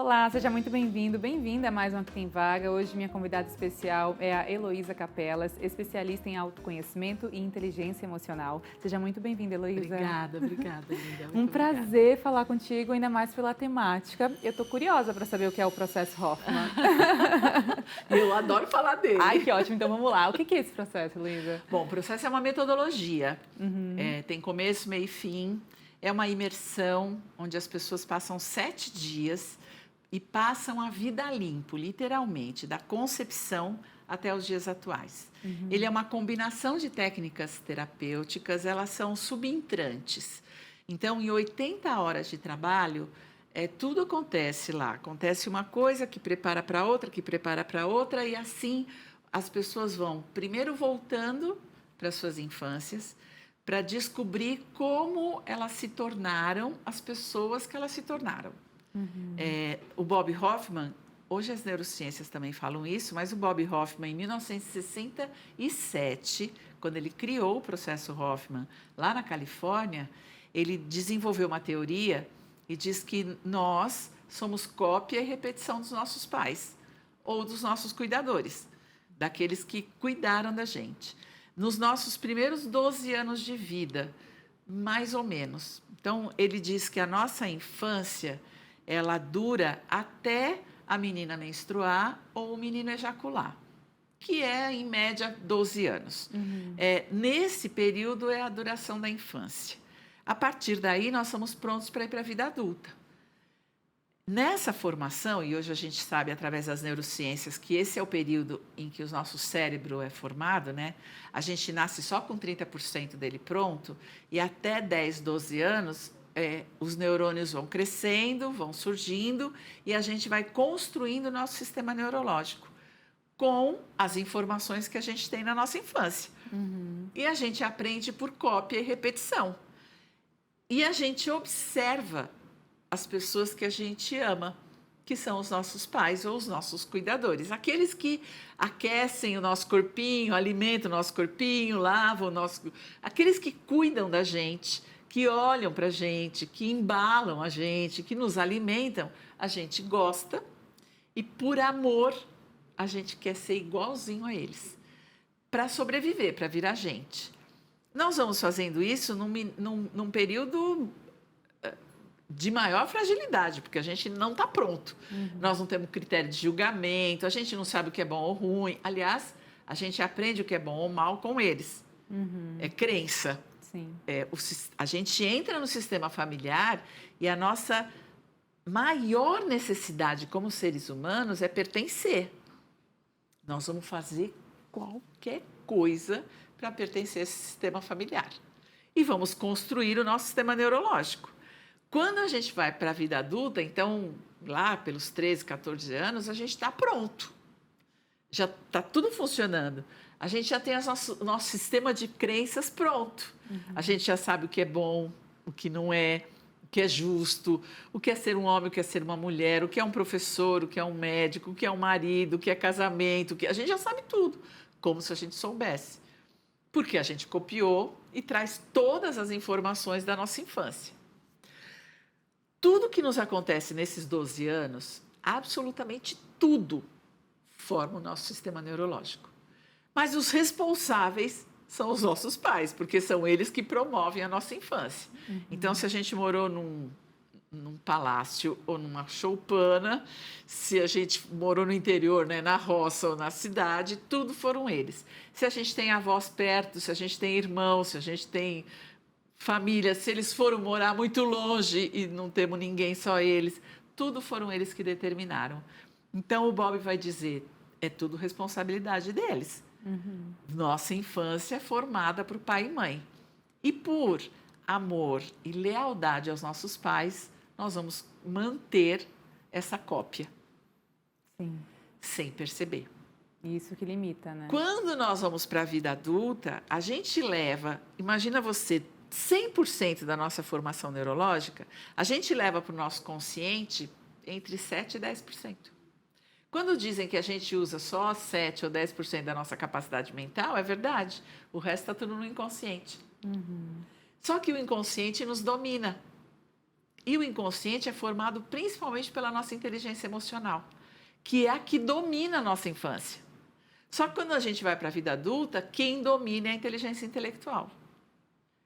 Olá, seja muito bem-vindo, bem-vinda a mais uma Que Tem Vaga. Hoje minha convidada especial é a Heloísa Capelas, especialista em autoconhecimento e inteligência emocional. Seja muito bem-vinda, Heloísa. Obrigada, linda. Um prazer falar contigo, ainda mais pela temática. Eu tô curiosa para saber o que é o processo Hoffman. Eu adoro falar dele. Ai, que ótimo, então vamos lá. O que é esse processo, Heloísa? Bom, o processo é uma metodologia. Tem começo, meio e fim. É uma imersão onde as pessoas passam 7 dias e passam a vida limpo, literalmente, da concepção até os dias atuais. Ele é uma combinação de técnicas terapêuticas, elas são subentrantes. Então, em 80 horas de trabalho, tudo acontece lá. Acontece uma coisa que prepara para outra, que prepara para outra, e assim as pessoas vão, primeiro, voltando para suas infâncias, para descobrir como elas se tornaram as pessoas que elas se tornaram. O Bob Hoffman, hoje as neurociências também falam isso, mas o Bob Hoffman, em 1967, quando ele criou o processo Hoffman lá na Califórnia, ele desenvolveu uma teoria e diz que nós somos cópia e repetição dos nossos pais ou dos nossos cuidadores, daqueles que cuidaram da gente. Nos nossos primeiros 12 anos de vida, mais ou menos. Então, ele diz que a nossa infância, ela dura até a menina menstruar ou o menino ejacular, que é, em média, 12 anos. Nesse período é a duração da infância. A partir daí, nós somos prontos para ir para a vida adulta. Nessa formação, e hoje a gente sabe, através das neurociências, que esse é o período em que o nosso cérebro é formado, né? A gente nasce só com 30% dele pronto, e até 10, 12 anos, os neurônios vão crescendo, vão surgindo, e a gente vai construindo o nosso sistema neurológico com as informações que a gente tem na nossa infância. E a gente aprende por cópia e repetição. E a gente observa as pessoas que a gente ama, que são os nossos pais ou os nossos cuidadores. Aqueles que aquecem o nosso corpinho, alimentam o nosso corpinho, lavam o nosso... Aqueles que cuidam da gente, que olham para a gente, que embalam a gente, que nos alimentam, a gente gosta e, por amor, a gente quer ser igualzinho a eles, para sobreviver, para virar gente. Nós vamos fazendo isso num período de maior fragilidade, porque a gente não está pronto. Nós não temos critério de julgamento, a gente não sabe o que é bom ou ruim. Aliás, a gente aprende o que é bom ou mal com eles. É crença. Sim. A gente entra no sistema familiar e a nossa maior necessidade como seres humanos é pertencer. Nós vamos fazer qualquer coisa para pertencer a esse sistema familiar. E vamos construir o nosso sistema neurológico. Quando a gente vai para a vida adulta, então, lá pelos 13, 14 anos, a gente está pronto. Já está tudo funcionando. A gente já tem o nosso sistema de crenças pronto. A gente já sabe o que é bom, o que não é, o que é justo, o que é ser um homem, o que é ser uma mulher, o que é um professor, o que é um médico, o que é um marido, o que é casamento. A gente já sabe tudo, como se a gente soubesse. Porque a gente copiou e traz todas as informações da nossa infância. Tudo que nos acontece nesses 12 anos, absolutamente tudo, forma o nosso sistema neurológico. Mas os responsáveis são os nossos pais, porque são eles que promovem a nossa infância. Então, se a gente morou num palácio ou numa choupana, se a gente morou no interior, né, na roça ou na cidade, tudo foram eles. Se a gente tem avós perto, se a gente tem irmãos, se a gente tem família, se eles foram morar muito longe e não temos ninguém, só eles, tudo foram eles que determinaram. Então, o Bob vai dizer, é tudo responsabilidade deles. Nossa infância é formada por pai e mãe. E por amor e lealdade aos nossos pais, nós vamos manter essa cópia. Sim. Sem perceber. Isso que limita, né? Quando nós vamos para a vida adulta, a gente leva, imagina você, 100% da nossa formação neurológica, a gente leva para o nosso consciente entre 7% e 10%. Quando dizem que a gente usa só 7% ou 10% da nossa capacidade mental, é verdade. O resto está tudo no inconsciente. Só que o inconsciente nos domina. E o inconsciente é formado principalmente pela nossa inteligência emocional, que é a que domina a nossa infância. Só que quando a gente vai para a vida adulta, quem domina é a inteligência intelectual.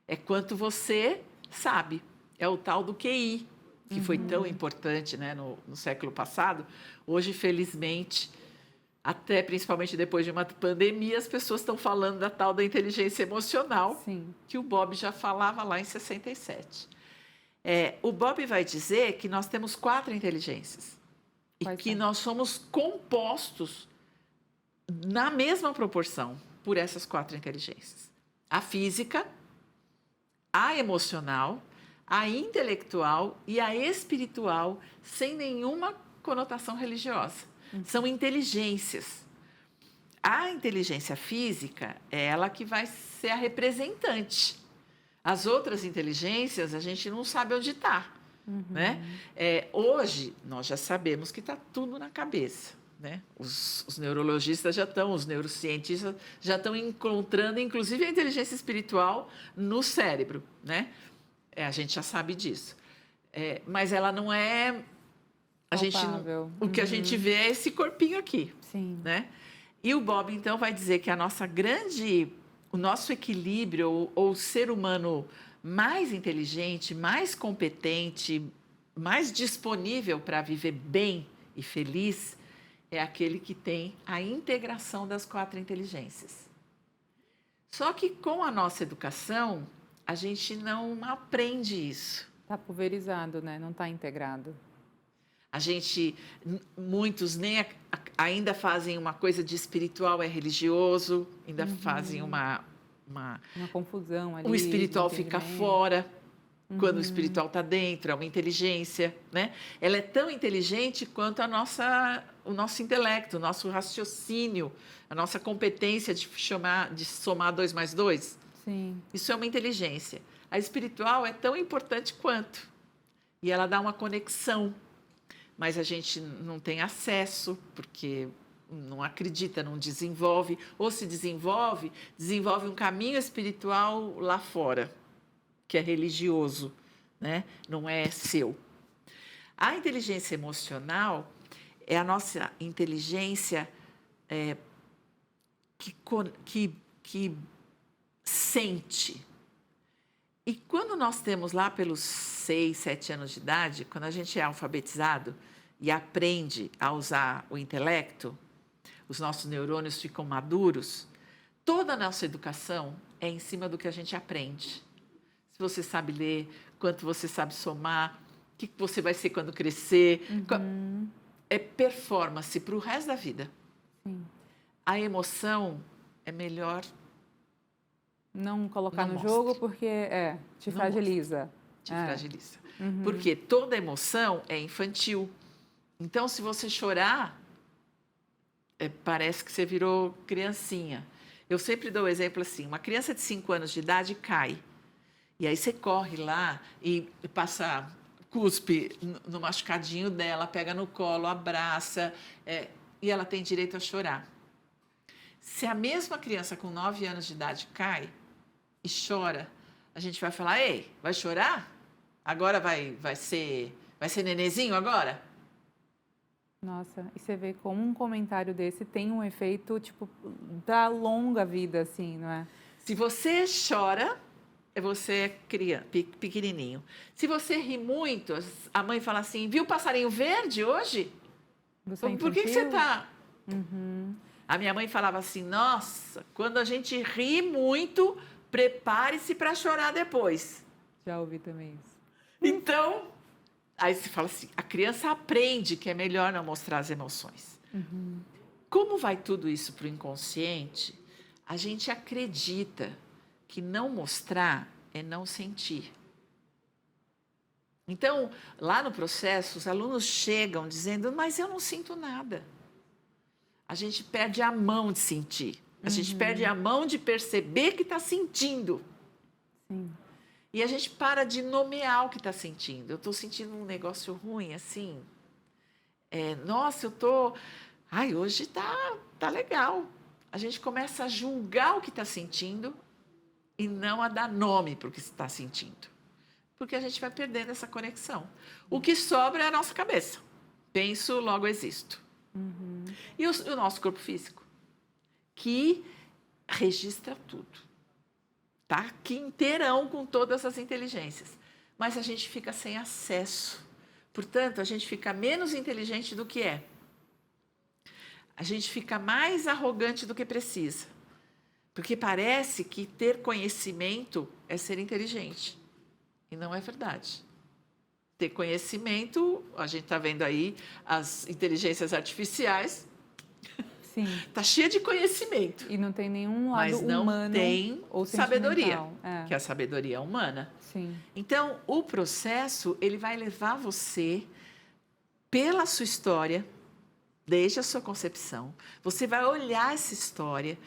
É quanto você sabe. É o tal do QI, que foi tão importante, né, no século passado. Hoje, felizmente, até principalmente depois de uma pandemia, as pessoas estão falando da tal da inteligência emocional, Sim. que o Bob já falava lá em 67. O Bob vai dizer que nós temos 4 inteligências. Quais E que são? nós somos compostos na mesma proporção por essas 4 inteligências. A física, a emocional, a intelectual e a espiritual, sem nenhuma conotação religiosa. São inteligências. A inteligência física é ela que vai ser a representante. As outras inteligências, a gente não sabe onde está. Né? Hoje, nós já sabemos que está tudo na cabeça. Né? Os neurologistas já estão, os neurocientistas já estão encontrando, inclusive, a inteligência espiritual no cérebro. Né? A gente já sabe disso. Mas ela não é... Palpável. O que a gente vê é esse corpinho aqui. Sim. Né? E o Bob, então, vai dizer que o nosso equilíbrio, ou o ser humano mais inteligente, mais competente, mais disponível para viver bem e feliz, é aquele que tem a integração das 4 inteligências. Só que com a nossa educação, a gente não aprende isso. Está pulverizado, né? Não está integrado. Muitos nem ainda fazem uma coisa de espiritual, é religioso, ainda fazem uma confusão ali. O espiritual fica fora, quando o espiritual está dentro, é uma inteligência, né? Ela é tão inteligente quanto o nosso intelecto, o nosso raciocínio, a nossa competência de somar 2 mais 2. Sim. Isso é uma inteligência. A espiritual é tão importante quanto. E ela dá uma conexão, mas a gente não tem acesso, porque não acredita, não desenvolve, ou se desenvolve um caminho espiritual lá fora, que é religioso, né? Não é seu. A inteligência emocional é a nossa inteligência que sente. E quando nós temos lá pelos 6, 7 anos de idade, quando a gente é alfabetizado e aprende a usar o intelecto, os nossos neurônios ficam maduros, toda a nossa educação é em cima do que a gente aprende. Se você sabe ler, quanto você sabe somar, o que você vai ser quando crescer. É performance para o resto da vida. Sim. A emoção é melhor não colocar não no mostre. jogo porque te Não fragiliza. Te fragiliza. Porque toda emoção é infantil. Então, se você chorar, parece que você virou criancinha. Eu sempre dou o exemplo assim, uma criança de 5 anos de idade cai. E aí você corre lá e passa, cuspe no machucadinho dela, pega no colo, abraça, e ela tem direito a chorar. Se a mesma criança com 9 anos de idade cai e chora, a gente vai falar, ei, vai chorar? Agora vai ser nenenzinho agora? Nossa, e você vê como um comentário desse tem um efeito, tipo, da longa vida, assim, não é? Se você chora, você é criança, pequenininho. Se você ri muito, a mãe fala assim, viu o passarinho verde hoje? Por que você está... A minha mãe falava assim, nossa, quando a gente ri muito, prepare-se para chorar depois. Já ouvi também isso. Então, aí você fala assim, a criança aprende que é melhor não mostrar as emoções. Como vai tudo isso para o inconsciente, a gente acredita que não mostrar é não sentir. Então, lá no processo, os alunos chegam dizendo, mas eu não sinto nada. A gente perde a mão de sentir. A gente perde a mão de perceber que está sentindo. Sim. E a gente para de nomear o que está sentindo. Eu estou sentindo um negócio ruim, assim. Nossa, eu estou... Ai, hoje tá legal. A gente começa a julgar o que está sentindo e não a dar nome para o que está sentindo. porque a gente vai perdendo essa conexão. O que sobra é a nossa cabeça. Penso, logo existo. E o nosso corpo físico, que registra tudo. Tá aqui inteirão com todas as inteligências. Mas a gente fica sem acesso. Portanto, a gente fica menos inteligente do que é. A gente fica mais arrogante do que precisa. Porque parece que ter conhecimento é ser inteligente. E não é verdade. Ter conhecimento, a gente está vendo aí as inteligências artificiais, Sim. está cheia de conhecimento. E não tem nenhum lado mas não humano tem ou sabedoria, sentimental. que é a sabedoria humana. Sim. Então, o processo, ele vai levar você pela sua história, desde a sua concepção. Você vai olhar essa história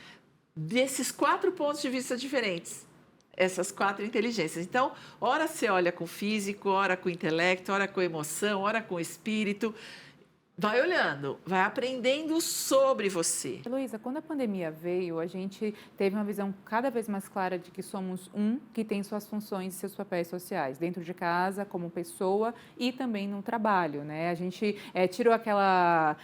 desses 4 pontos de vista diferentes. Essas 4 inteligências. Então, ora você olha com o físico, ora com o intelecto, ora com a emoção, ora com o espírito. Vai olhando, vai aprendendo sobre você. Heloísa, quando a pandemia veio, a gente teve uma visão cada vez mais clara de que somos que tem suas funções e seus papéis sociais, dentro de casa, como pessoa e também no trabalho, né? A gente tirou aquela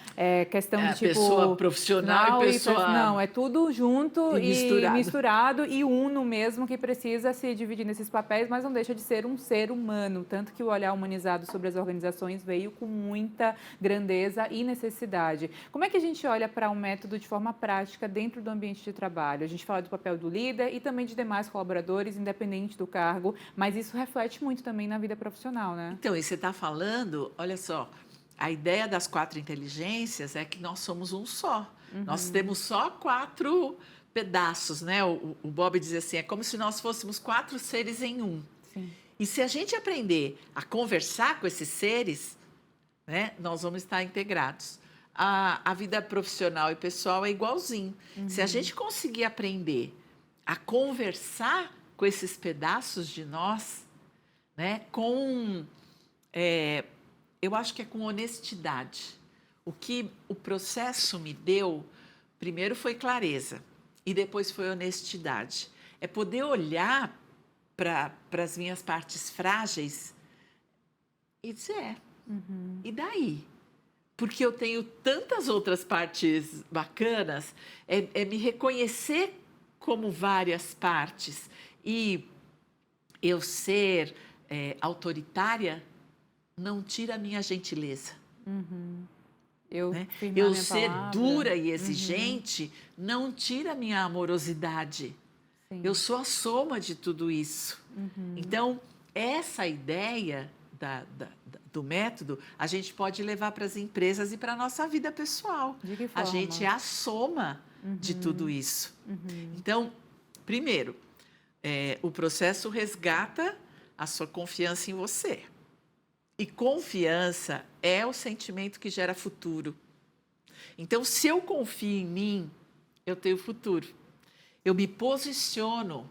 questão de tipo... pessoa profissional e pessoa... Não, é tudo junto e misturado e uno mesmo que precisa se dividir nesses papéis, mas não deixa de ser um ser humano. Tanto que o olhar humanizado sobre as organizações veio com muita grandeza e necessidade. Como é que a gente olha para um método de forma prática dentro do ambiente de trabalho? A gente fala do papel do líder e também de demais colaboradores, independente do cargo, mas isso reflete muito também na vida profissional, né? Então, e você está falando, olha só, a ideia das 4 inteligências é que nós somos um só. Nós temos só 4 pedaços, né? O Bob diz assim, é como se nós fôssemos 4 seres em um. Sim. E se a gente aprender a conversar com esses seres, né, nós vamos estar integrados. A vida profissional e pessoal é igualzinho. Se a gente conseguir aprender a conversar com esses pedaços de nós, né, eu acho que é com honestidade. O que o processo me deu, primeiro foi clareza e depois foi honestidade. É poder olhar para as minhas partes frágeis e dizer, e daí? Porque eu tenho tantas outras partes bacanas, é me reconhecer como várias partes. E eu ser autoritária não tira a minha gentileza. Eu ser dura e exigente não tira a minha amorosidade. Sim. Eu sou a soma de tudo isso. Então, essa ideia do método, a gente pode levar para as empresas e para a nossa vida pessoal. De que A forma? gente é a soma de tudo isso. Então, primeiro, o processo resgata a sua confiança em você. E confiança é o sentimento que gera futuro. Então, se eu confio em mim, eu tenho futuro. Eu me posiciono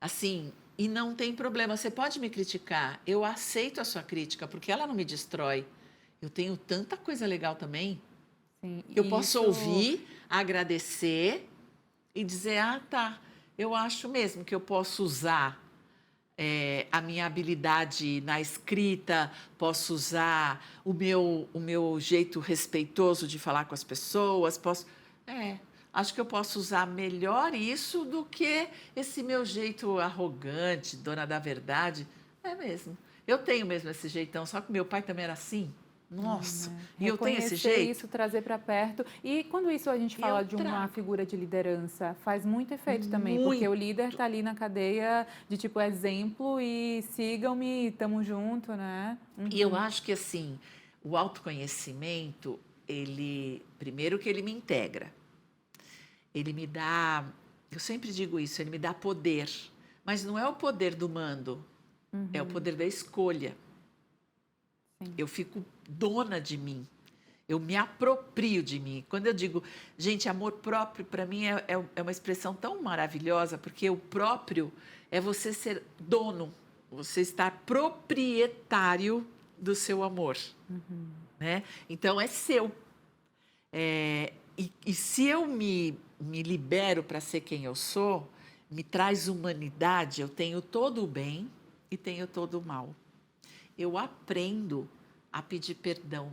assim, e não tem problema. Você pode me criticar, eu aceito a sua crítica, porque ela não me destrói. Eu tenho tanta coisa legal também. Sim, eu posso ouvir, agradecer e dizer, tá, eu acho mesmo que eu posso usar a minha habilidade na escrita, posso usar o meu jeito respeitoso de falar com as pessoas, acho que eu posso usar melhor isso do que esse meu jeito arrogante, dona da verdade. É mesmo. Eu tenho mesmo esse jeitão, só que meu pai também era assim. Nossa, e eu tenho esse jeito. Isso, trazer para perto. E quando isso a gente fala de uma figura de liderança, faz muito efeito também, porque o líder está ali na cadeia de tipo exemplo e sigam-me, estamos junto, né? E eu acho que assim, o autoconhecimento, primeiro que ele me integra. Ele me dá, eu sempre digo isso, ele me dá poder, mas não é o poder do mando, é o poder da escolha. Sim. Eu fico dona de mim, eu me aproprio de mim. Quando eu digo, gente, amor próprio, para mim é uma expressão tão maravilhosa, porque o próprio é você ser dono, você estar proprietário do seu amor. Né? Então, é seu. E se eu me libero para ser quem eu sou, me traz humanidade, eu tenho todo o bem e tenho todo o mal. Eu aprendo a pedir perdão.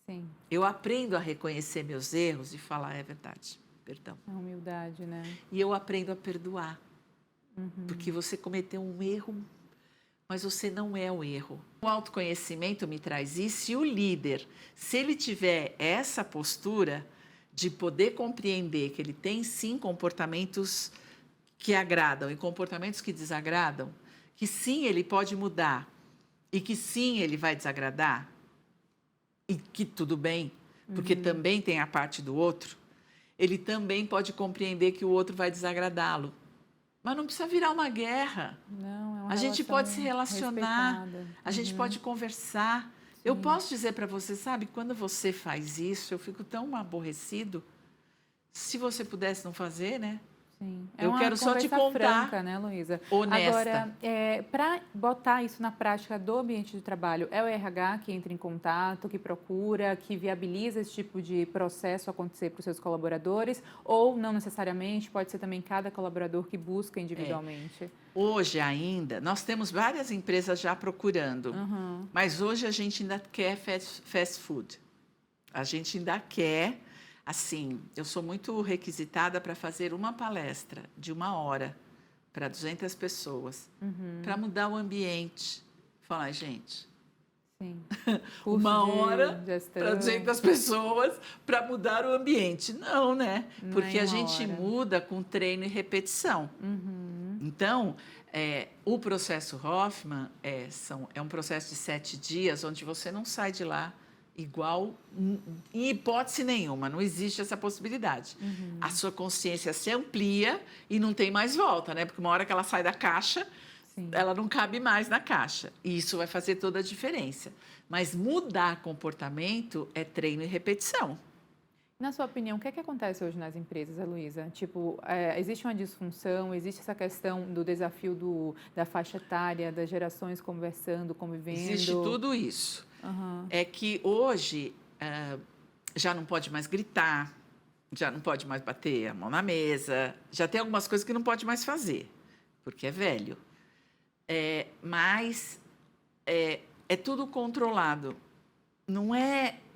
Sim. Eu aprendo a reconhecer meus erros e falar, é verdade, perdão. A humildade, né? E eu aprendo a perdoar. Porque você cometeu um erro, mas você não é o erro. O autoconhecimento me traz isso e o líder, se ele tiver essa postura de poder compreender que ele tem sim comportamentos que agradam e comportamentos que desagradam, que sim ele pode mudar e que sim ele vai desagradar e que tudo bem, porque também tem a parte do outro, ele também pode compreender que o outro vai desagradá-lo. Mas não precisa virar uma guerra. Não, é uma A gente pode se relacionar, respeitada. a gente pode conversar. Eu posso dizer para você, sabe, quando você faz isso, eu fico tão aborrecido. Se você pudesse não fazer, né? Sim. Eu uma quero só te conversa contar, franca, né, Luísa? honesta. Agora, para botar isso na prática do ambiente de trabalho, é o RH que entra em contato, que procura, que viabiliza esse tipo de processo acontecer para os seus colaboradores? Ou não necessariamente, pode ser também cada colaborador que busca individualmente? Hoje ainda, nós temos várias empresas já procurando, mas hoje a gente ainda quer fast food. A gente ainda quer, assim, eu sou muito requisitada para fazer uma palestra de 1 hora para 200 pessoas, para mudar o ambiente. Falar, gente, Sim. 1 hora para 200 pessoas para mudar o ambiente. Não, né? Não Porque é a uma gente hora. muda com treino e repetição. Então, o processo Hoffman é um processo de 7 dias, onde você não sai de lá igual, em hipótese nenhuma, não existe essa possibilidade. A sua consciência se amplia e não tem mais volta, né? Porque uma hora que ela sai da caixa, Sim. ela não cabe mais na caixa. E isso vai fazer toda a diferença. Mas mudar comportamento é treino e repetição. Na sua opinião, o que é que acontece hoje nas empresas, Heloísa? Tipo, existe uma disfunção, existe essa questão do desafio da faixa etária, das gerações conversando, convivendo? Existe tudo isso. É que hoje já não pode mais gritar, já não pode mais bater a mão na mesa, já tem algumas coisas que não pode mais fazer, porque é velho. Mas é tudo controlado.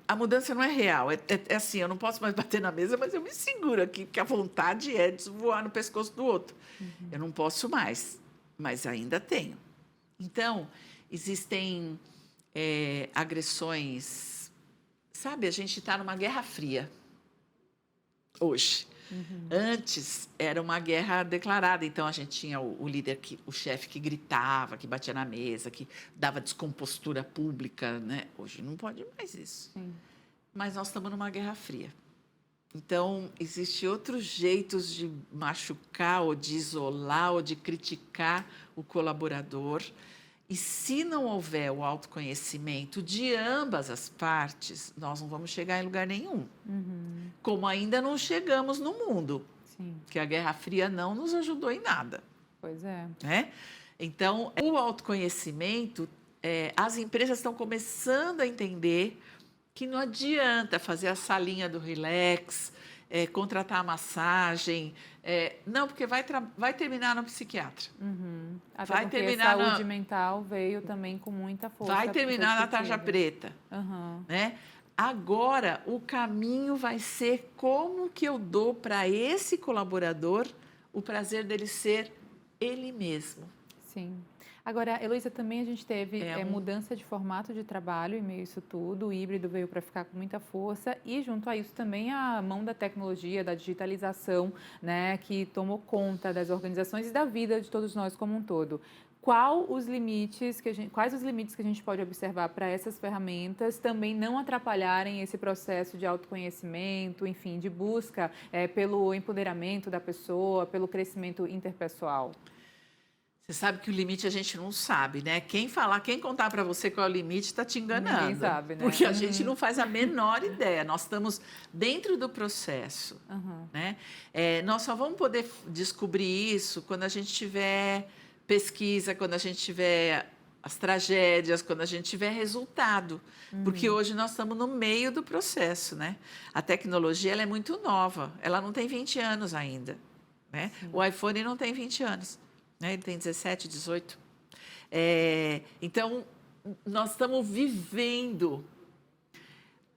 A mudança não é real. É assim, eu não posso mais bater na mesa, mas eu me seguro aqui, porque a vontade é de voar no pescoço do outro. Eu não posso mais, mas ainda tenho. Então, existem agressões. Sabe, a gente está numa guerra fria hoje. Antes era uma guerra declarada, então a gente tinha o líder, o chefe que gritava, que batia na mesa, que dava descompostura pública, né? Hoje não pode mais isso. Sim. Mas nós estamos numa guerra fria. Então, existem outros jeitos de machucar, ou de isolar, ou de criticar o colaborador. E se não houver o autoconhecimento de ambas as partes, nós não vamos chegar em lugar nenhum. Como ainda não chegamos no mundo. Sim. Que a Guerra Fria não nos ajudou em nada. Pois é. Né? Então, o autoconhecimento, as empresas estão começando a entender que não adianta fazer a salinha do relax, contratar a massagem. Não, porque vai terminar no psiquiatra. Até Vai porque terminar a saúde mental veio também com muita força. Vai terminar na para tarja preta. Né? Agora, o caminho vai ser como que eu dou para esse colaborador o prazer dele ser ele mesmo. Sim. Agora, Heloísa, também a gente teve mudança de formato de trabalho em meio a isso tudo. O híbrido veio para ficar com muita força e, junto a isso, também a mão da tecnologia, da digitalização, né, que tomou conta das organizações e da vida de todos nós como um todo. Quais os limites que a gente pode observar para essas ferramentas também não atrapalharem esse processo de autoconhecimento, enfim, de busca pelo empoderamento da pessoa, pelo crescimento interpessoal? Você sabe que o limite a gente não sabe, né? Quem contar para você qual é o limite está te enganando. Ninguém sabe, né? Porque a gente não faz a menor ideia. Nós estamos dentro do processo. Né? Nós só vamos poder descobrir isso quando a gente tiver pesquisa, quando a gente tiver as tragédias, quando a gente tiver resultado. Porque hoje nós estamos no meio do processo, né? A tecnologia ela é muito nova. Ela não tem 20 anos ainda. Né? O iPhone não tem 20 anos. Ele tem 17, 18. Então, nós estamos vivendo,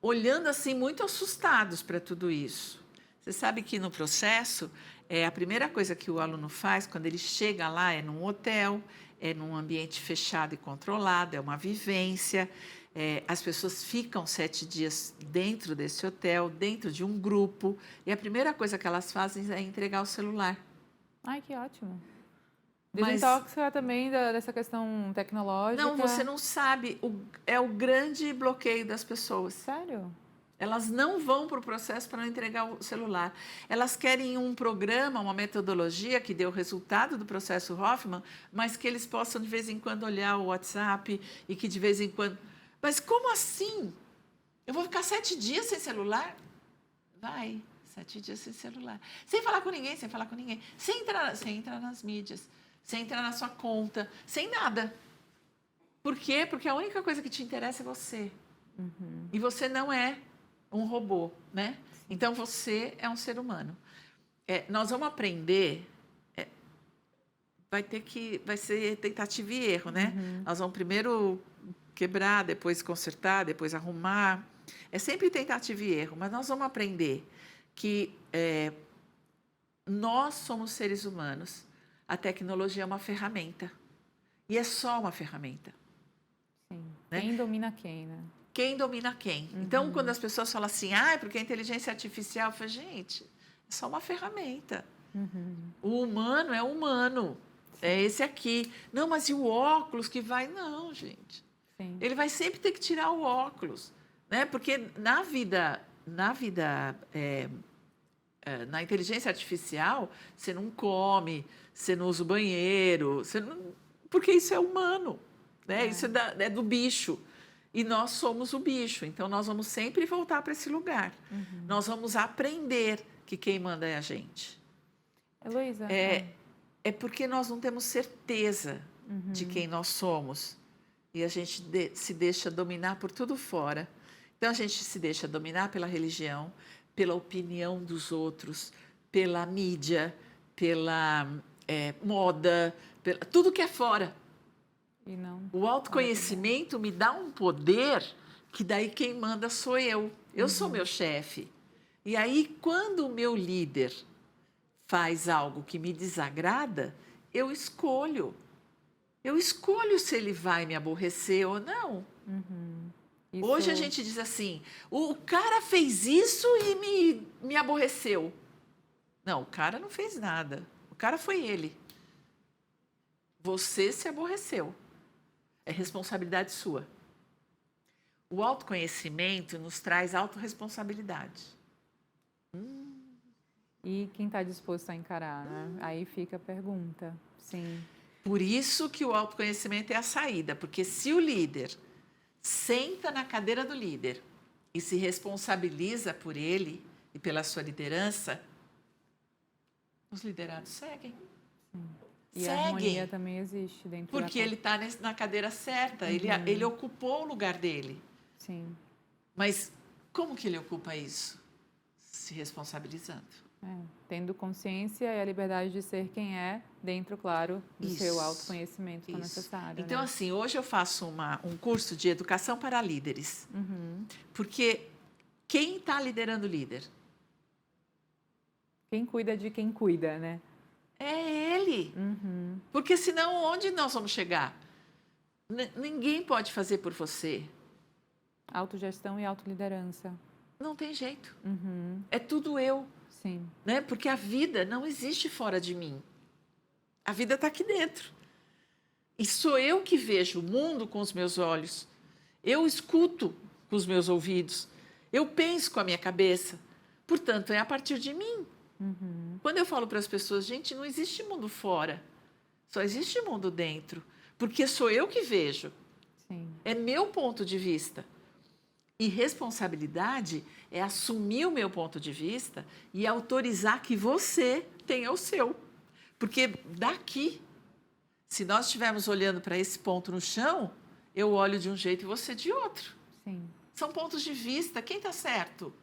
olhando assim, muito assustados para tudo isso. Você sabe que no processo, a primeira coisa que o aluno faz, quando ele chega lá, é num hotel, é num ambiente fechado e controlado, é uma vivência. As pessoas ficam 7 dias dentro desse hotel, dentro de um grupo, e a primeira coisa que elas fazem é entregar o celular. Ai, que ótimo. Mas- Desintoxicar também dessa questão tecnológica. Não, você não sabe, é o grande bloqueio das pessoas. Sério? Elas não vão para o processo para não entregar o celular. Elas querem um programa, uma metodologia que dê o resultado do processo Hoffman, mas que eles possam de vez em quando olhar o WhatsApp e que de vez em quando... Mas como assim? Eu vou ficar 7 dias sem celular? Vai, 7 dias sem celular. Sem falar com ninguém, sem falar com ninguém. Sem entrar nas mídias, sem entrar na sua conta, sem nada. Por quê? Porque a única coisa que te interessa é você. Uhum. E você não é um robô, né? Então, você é um ser humano. Nós vamos aprender... vai ser tentativa e erro, né? Nós vamos primeiro quebrar, depois consertar, depois arrumar. É sempre tentativa e erro, mas nós vamos aprender que nós somos seres humanos. A tecnologia é uma ferramenta. E é só uma ferramenta. Sim. Né? Quem domina quem, né? Quem domina quem? Então, quando as pessoas falam assim, porque a inteligência artificial, eu falo, gente, é só uma ferramenta. O humano é humano. É esse aqui. Não, mas e o óculos que vai? Não, gente. Sim. Ele vai sempre ter que tirar o óculos, né? Porque na inteligência artificial, você não come, você não usa o banheiro, porque isso é humano, né? Isso é do bicho. E nós somos o bicho, então nós vamos sempre voltar para esse lugar. Nós vamos aprender que quem manda é a gente. Heloísa. É porque nós não temos certeza de quem nós somos. E a gente se deixa dominar por tudo fora. Então, a gente se deixa dominar pela religião, pela opinião dos outros, pela mídia, pela moda, tudo que é fora. E não. O autoconhecimento me dá um poder que daí quem manda sou eu. Eu sou meu chefe. E aí, quando o meu líder faz algo que me desagrada, eu escolho. Eu escolho se ele vai me aborrecer ou não. Isso... Hoje a gente diz assim, o cara fez isso e me aborreceu. Não, o cara não fez nada. O cara foi ele. Você se aborreceu. É responsabilidade sua. O autoconhecimento nos traz autorresponsabilidade. E quem está disposto a encarar, né? Aí fica a pergunta. Sim. Por isso que o autoconhecimento é a saída. Porque se o líder senta na cadeira do líder e se responsabiliza por ele e pela sua liderança, os liderados seguem. E a harmonia também existe dentro porque ele está na cadeira certa, ele ocupou o lugar dele. Sim. Mas como que ele ocupa isso? Se responsabilizando. Tendo consciência e a liberdade de ser quem é, dentro, claro, do seu autoconhecimento que é necessário. Então, né? assim, hoje eu faço um curso de educação para líderes. Porque quem está liderando o líder? Quem cuida de quem cuida, né? É ele. Porque senão, onde nós vamos chegar? Ninguém pode fazer por você. Autogestão e autoliderança. Não tem jeito. É tudo eu. Sim. Né? Porque a vida não existe fora de mim. A vida está aqui dentro. E sou eu que vejo o mundo com os meus olhos. Eu escuto com os meus ouvidos. Eu penso com a minha cabeça. Portanto, é a partir de mim. Quando eu falo para as pessoas, gente, não existe mundo fora. Só existe mundo dentro. Porque sou eu que vejo. Sim. É meu ponto de vista. E responsabilidade é assumir o meu ponto de vista e autorizar que você tenha o seu. Porque daqui, se nós estivermos olhando para esse ponto no chão, eu olho de um jeito e você de outro. Sim. São pontos de vista. Quem está certo?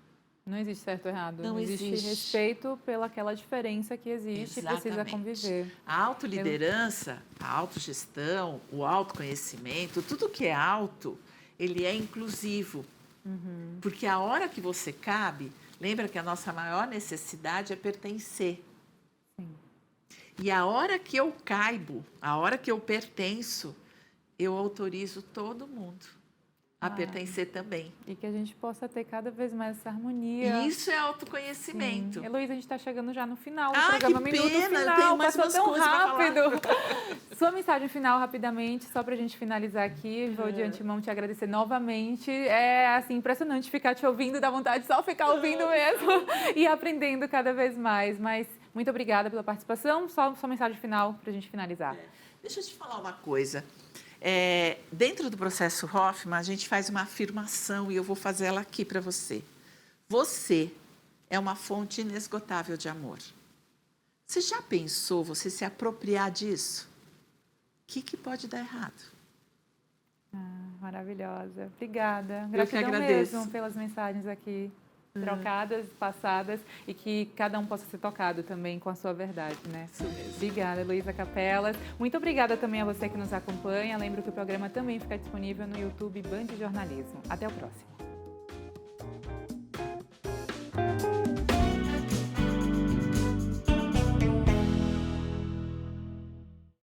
Não existe certo ou errado. Não existe existe. respeito pelaquela diferença que existe e precisa Exatamente. conviver. A autoliderança, a autogestão, o autoconhecimento, tudo que é auto, ele é inclusivo. Porque a hora que você cabe, lembra que a nossa maior necessidade é pertencer. Sim. E a hora que eu caibo, a hora que eu pertenço, eu autorizo todo mundo a pertencer também. E que a gente possa ter cada vez mais essa harmonia. E isso é autoconhecimento. Heloísa, a gente está chegando já no final do Ah, programa, que minuto pena, eu final, tenho mais passou umas tão coisas pra falar. rápido. Sua mensagem final, rapidamente, só para a gente finalizar aqui. Vou de antemão te agradecer novamente. É assim, impressionante ficar te ouvindo, dá vontade de só ficar ouvindo mesmo e aprendendo cada vez mais. Mas muito obrigada pela participação. Só sua mensagem final para a gente finalizar. Deixa eu te falar uma coisa. Dentro do processo Hoffman, a gente faz uma afirmação e eu vou fazer ela aqui para você. Você é uma fonte inesgotável de amor. Você já pensou você se apropriar disso? O que pode dar errado? Maravilhosa. Obrigada. Eu que Gratidão agradeço. mesmo pelas mensagens aqui trocadas, passadas e que cada um possa ser tocado também com a sua verdade, né? Isso mesmo. Obrigada, Heloísa Capelas. Muito obrigada também a você que nos acompanha. Lembro que o programa também fica disponível no YouTube Band Jornalismo. Até o próximo.